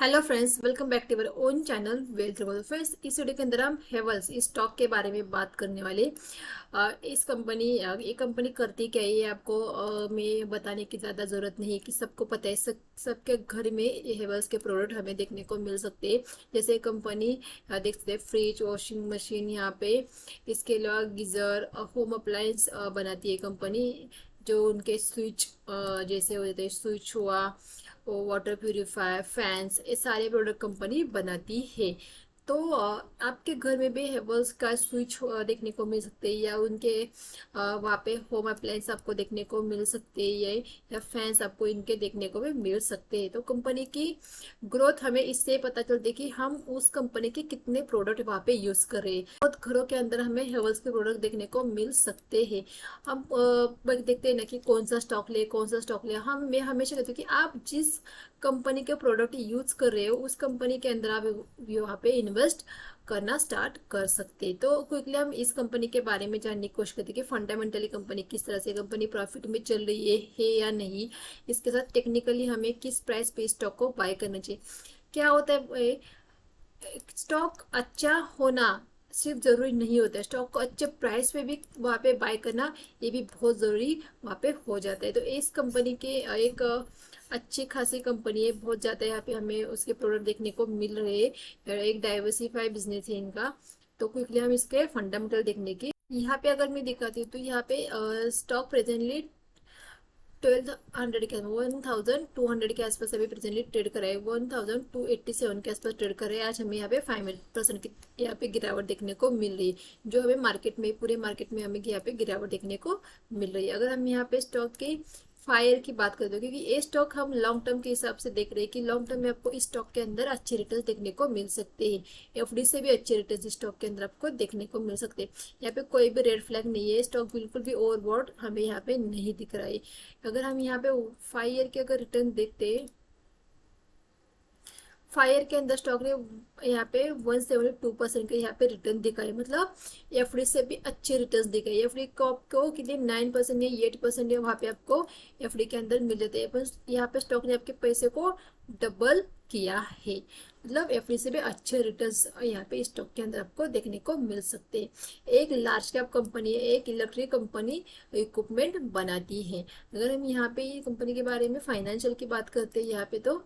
Hello friends, welcome back to our own channel wealth growth. Friends, इस video के अंदर हम हेवल्स इस स्टॉक के बारे में बात करने वाले। इस कंपनी ये कंपनी करती क्या है, ये आपको मैं बताने की ज़्यादा ज़रूरत नहीं है कि सबको पता है। सबके घर में ये हेवल्स के प्रोडक्ट हमें देखने को मिल सकते हैं। जैसे कंपनी देख सकते हैं, फ्रिज, वॉशिंग मशीन यहाँ पे। इसके अलावा गीज़र, होम अप्लायंस बनाती है कंपनी। जो उनके स्विच जैसे हो जाते हैं, स्विच हुआ, वाटर प्यूरिफायर, फैंस, ये सारे प्रोडक्ट कंपनी बनाती है। तो आपके घर में भी हेवल्स का स्विच देखने को मिल सकते हैं, या उनके वहाँ पे होम अप्लायंस आपको देखने को मिल सकते हैं, या फैंस आपको इनके देखने को भी मिल सकते हैं। तो कंपनी की ग्रोथ हमें इससे पता चलती है कि हम उस कंपनी के कितने प्रोडक्ट वहाँ पे यूज कर रहे हैं। बहुत घरों के अंदर हमें हेवल्स के प्रोडक्ट देखने को मिल सकते हैं। हम देखते हैं ना कि कौन सा स्टॉक ले, कौन सा स्टॉक ले। मैं हमेशा कहती हूँ कि आप जिस कंपनी के प्रोडक्ट यूज कर रहे हो उस कंपनी के अंदर आप वहाँ पे इन्वेस्ट करना स्टार्ट कर सकते हैं। तो क्विकली हम इस कंपनी के बारे में जानने की कोशिश करते हैं कि फंडामेंटली कंपनी किस तरह से, कंपनी प्रॉफिट में चल रही है या नहीं। इसके साथ टेक्निकली हमें किस प्राइस पे स्टॉक को बाय करना चाहिए। क्या होता है, स्टॉक अच्छा होना सिर्फ जरूरी नहीं होता है, स्टॉक को अच्छे प्राइस पे भी वहाँ पे बाय करना ये भी बहुत ज़रूरी वहाँ पे हो जाता है। तो इस कंपनी के एक अच्छी खासी कंपनी है, बहुत ज़्यादा यहाँ पे हमें उसके प्रोडक्ट देखने को मिल रहे हैं। एक डाइवर्सिफाई बिजनेस है इनका। तो क्विकली हम इसके फंडामेंटल देखने की यहाँ पे अगर मैं दिखाती हूँ, तो यहाँ पे स्टॉक प्रेजेंटली 1200 के 1200 के आसपास अभी प्रेजेंटली ट्रेड कर रहा है। 1287 के आसपास ट्रेड कर रहे हैं। आज हमें यहाँ पे 5% की यहाँ पे गिरावट देखने को मिल रही है, जो हमें मार्केट में, पूरे मार्केट में हमें यहाँ पे गिरावट देखने को मिल रही है। अगर हम यहाँ पे स्टॉक की फायर की बात करते हो, क्योंकि ये स्टॉक हम लॉन्ग टर्म के हिसाब से देख रहे हैं कि लॉन्ग टर्म में आपको इस स्टॉक के अंदर अच्छे रिटर्न देखने को मिल सकते हैं। एफडी से भी अच्छे रिटर्न इस स्टॉक के अंदर आपको देखने को मिल सकते हैं। यहाँ पे कोई भी रेड फ्लैग नहीं है, स्टॉक बिल्कुल भी ओवरबॉट हमें यहाँ पे नहीं दिख रहा है। अगर हम यहाँ पे 5 ईयर के अगर रिटर्न देखते हैं, 5 ईयर के अंदर स्टॉक ने यहाँ पे 172% के यहाँ पे रिटर्न दिखाई, मतलब एफडी से भी अच्छे रिटर्न दिखाई। एफडी को आपको कितने 9% या 8% है वहाँ पे आपको एफडी के अंदर मिल जाते हैं। पर यहाँ पे स्टॉक ने आपके पैसे को डबल किया है, मतलब एफडी से भी अच्छे रिटर्न्स यहाँ पे स्टॉक के अंदर आपको देखने को मिल सकते हैं। एक लार्ज कैप कंपनी है, एक इलेक्ट्रिक कंपनी इक्विपमेंट बनाती है। अगर हम यहाँ पे कंपनी के बारे में फाइनेंशियल की बात करते हैं, यहाँ पे तो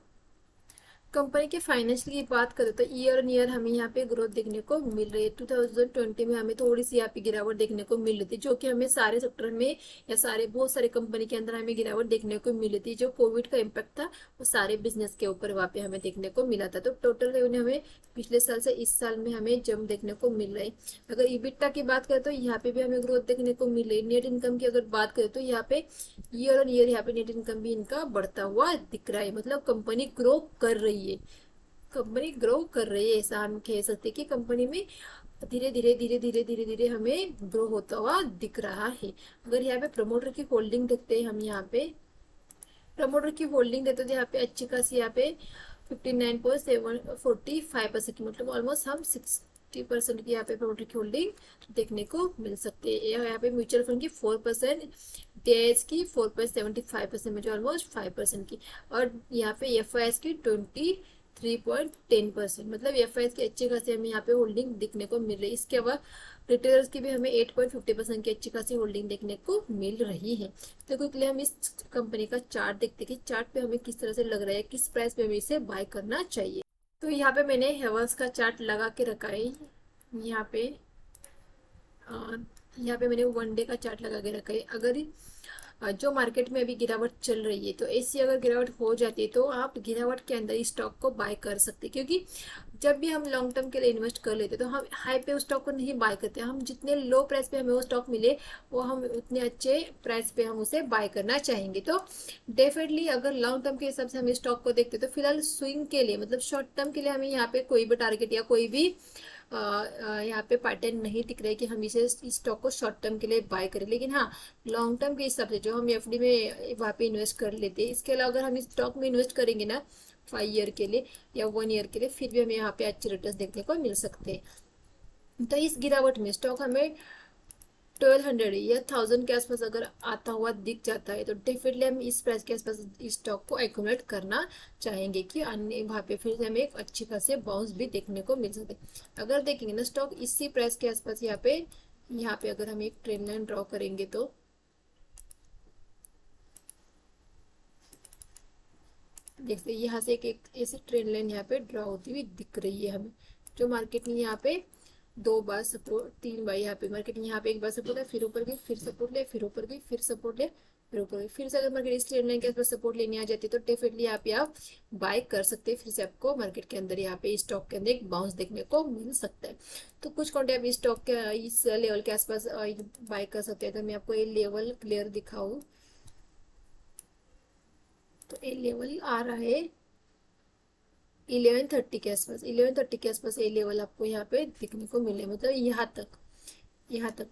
कंपनी के फाइनेंशियल की बात करें तो ईयर ऑन ईयर हमें यहाँ पे ग्रोथ देखने को मिल रही है। 2020 में हमें थोड़ी सी यहाँ पे गिरावट देखने को मिल रही थी, जो कि हमें सारे सेक्टर में या बहुत सारे कंपनी के अंदर हमें गिरावट देखने को मिली थी। जो कोविड का इम्पैक्ट था वो सारे बिजनेस के ऊपर वहाँ पे हमें देखने को मिला था। तो टोटल रेवेन्यू हमें पिछले साल से इस साल में हमें जंप देखने को मिल रहा है। अगर इबिटा की बात करें तो यहाँ पे भी हमें ग्रोथ देखने को मिल रही है। नेट इनकम की अगर बात करें तो यहाँ पे ईयर ऑन ईयर यहाँ पे नेट इनकम भी इनका बढ़ता हुआ दिख रहा है, मतलब कंपनी ग्रो कर रही है। कंपनी ग्रो कर रही है, ऐसा हम कह सकते हैं कि कंपनी में धीरे धीरे धीरे धीरे धीरे धीरे हमें ग्रो होता हुआ दिख रहा है। अगर यहाँ पे प्रमोटर की होल्डिंग देखते हैं, हम यहाँ पे प्रमोटर की होल्डिंग देते हैं, यहाँ पे अच्छी खासी यहाँ पे 59.745% की, मतलब ऑलमोस्ट हम 60% की यहाँ पे प्रमोटर की होल्डिंग देखने को मिल सकते हैं। यहाँ पे म्यूचुअल फंड की 4%, डीआईएस की 4.75% में, जो ऑलमोस्ट 5% की, और यहाँ पे एफआईएस की 23.10%, मतलब एफआईएस की अच्छी खासी हमें यहाँ पे होल्डिंग देखने को मिल रही है। इसके अलावा रिटेलर्स की भी हमें 8.50% की अच्छी खासी होल्डिंग देखने को मिल रही है। तो क्विकली हम इस कंपनी का चार्ट देखते हैं कि चार्ट पे हमें किस तरह से लग रहा है, किस प्राइस पे हमें इसे बाय करना चाहिए। तो यहाँ पे मैंने हेवल्स का चार्ट लगा के रखा है। यहाँ पे यहाँ पे मैंने 1 डे का चार्ट लगा के रखा है। अगर जो मार्केट में अभी गिरावट चल रही है, तो ऐसी अगर गिरावट हो जाती है तो आप गिरावट के अंदर इस स्टॉक को बाय कर सकते हैं। क्योंकि जब भी हम लॉन्ग टर्म के लिए इन्वेस्ट कर लेते हैं तो हम हाई पे उस स्टॉक को नहीं बाय करते। हम जितने लो प्राइस पे हमें वो स्टॉक मिले, वो हम उतने अच्छे प्राइस पे हम उसे बाय करना चाहेंगे। तो डेफिनेटली अगर लॉन्ग टर्म के हिसाब से हम इस स्टॉक को देखते हैं, तो फिलहाल स्विंग के लिए, मतलब शॉर्ट टर्म के लिए हमें यहाँ पे कोई भी टारगेट या कोई भी यहाँ पे पैटर्न नहीं दिख रहा है कि हम इसे, इस स्टॉक को शॉर्ट टर्म के लिए बाय करें। लेकिन हाँ, लॉन्ग टर्म के हिसाब से जो हम एफडी में वहाँ पे इन्वेस्ट कर लेते हैं, इसके अलावा अगर हम इस स्टॉक में इन्वेस्ट करेंगे ना 5 ईयर के लिए या 1 ईयर के लिए, फिर भी हमें यहाँ पे अच्छे रिटर्न देखने को मिल सकते हैं। तो इस गिरावट में स्टॉक हमें 1200 या 1000 के आसपास अगर आता हुआ दिख जाता है तो डेफिनेटली हम इस प्राइस के आसपास इस स्टॉक को एक्यूमुलेट करना चाहेंगे कि अन्य वहाँ पे फिर से हमें एक अच्छी खासी बाउंस भी देखने को मिल सकते हैं। अगर देखेंगे ना स्टॉक इसी प्राइस के आसपास यहाँ पे अगर हम एक ट्रेंड लाइन ड्रॉ करेंगे तो देखते हैं यहाँ से एक ऐसी ट्रेंड लाइन यहाँ पे ड्रॉ होती हुई दिख रही है हमें, जो मार्केट ने यहाँ पे 2 बार सपोर्ट, 3 बार यहाँ पे मार्केट ने यहाँ पे एक बार सपोर्ट है, फिर ऊपर गई, फिर सपोर्ट ले, फिर ऊपर गई, फिर सपोर्ट ले, फिर ऊपर गई, फिर से अगर मार्केट इस ट्रेंड लाइन के आसपास सपोर्ट लेने आ जाती है तो डेफिनेटली यहाँ पे आप बाय कर सकते हैं। फिर से आपको मार्केट के अंदर यहाँ पे स्टॉक के अंदर एक बाउंस देखने को मिल सकता है। तो कुछ क्वांटिटी आप स्टॉक के इस लेवल के आसपास बाय कर सकते हैं। तो मैं आपको ये लेवल क्लियर दिखाऊँ तो ये लेवल आ रहा है 1130 के आसपास, 1130 के आसपास ये लेवल आपको यहाँ पे दिखने को मिले, मतलब यहाँ तक 1100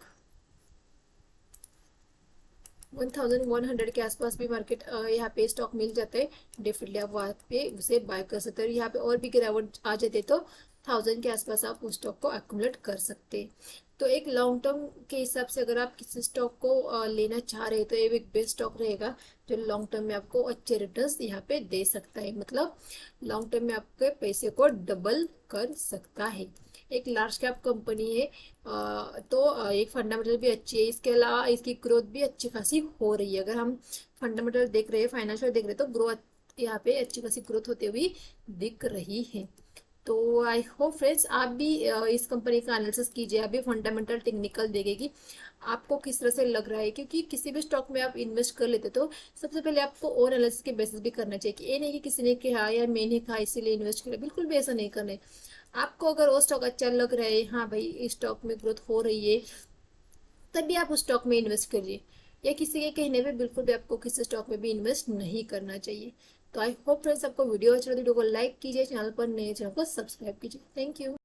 के आसपास भी मार्केट यहाँ पे स्टॉक मिल जाता है, डेफिनेटली आप वहाँ पे उसे बाय कर सकते हैं। यहाँ पे और भी गिरावट आ जाते तो 1000 के आसपास आप उस स्टॉक को एक्यूमुलेट कर सकते हैं। तो एक लॉन्ग टर्म के हिसाब से अगर आप किसी स्टॉक को लेना चाह रहे हैं तो ये एक बेस्ट स्टॉक रहेगा जो लॉन्ग टर्म में आपको अच्छे रिटर्न्स यहाँ पे दे सकता है, मतलब लॉन्ग टर्म में आपके पैसे को डबल कर सकता है। एक लार्ज कैप कंपनी है तो एक फंडामेंटल भी अच्छी है, इसके अलावा इसकी ग्रोथ भी अच्छी खासी हो रही है। अगर हम फंडामेंटल देख रहे हैं, फाइनेंशियल देख रहे हैं तो ग्रोथ यहाँ पे अच्छी खासी ग्रोथ होते हुए दिख रही है। तो आई होप फ्रेंड्स आप भी इस कंपनी का एनालिसिस कीजिए, आप भी फंडामेंटल टेक्निकल देखेगी आपको किस तरह से लग रहा है, क्योंकि किसी भी स्टॉक में आप इन्वेस्ट कर लेते तो सबसे पहले आपको और एनालिसिस के बेसिस भी करना चाहिए कि ये नहीं कि किसी ने कहा या मैंने कहा इसीलिए इन्वेस्ट किया, बिल्कुल भी ऐसा नहीं करना है। आपको अगर वो स्टॉक अच्छा लग रहा है, हाँ भाई इस स्टॉक में ग्रोथ हो रही है, तभी आप उस स्टॉक में इन्वेस्ट करिए, या किसी के कहने पे बिल्कुल भी आपको किसी स्टॉक में भी इन्वेस्ट नहीं करना चाहिए। तो आई होप फ्रेंड्स आपको वीडियो अच्छा लगे, वीडियो को लाइक कीजिए, चैनल पर नए चैनल को सब्सक्राइब कीजिए। Thank you.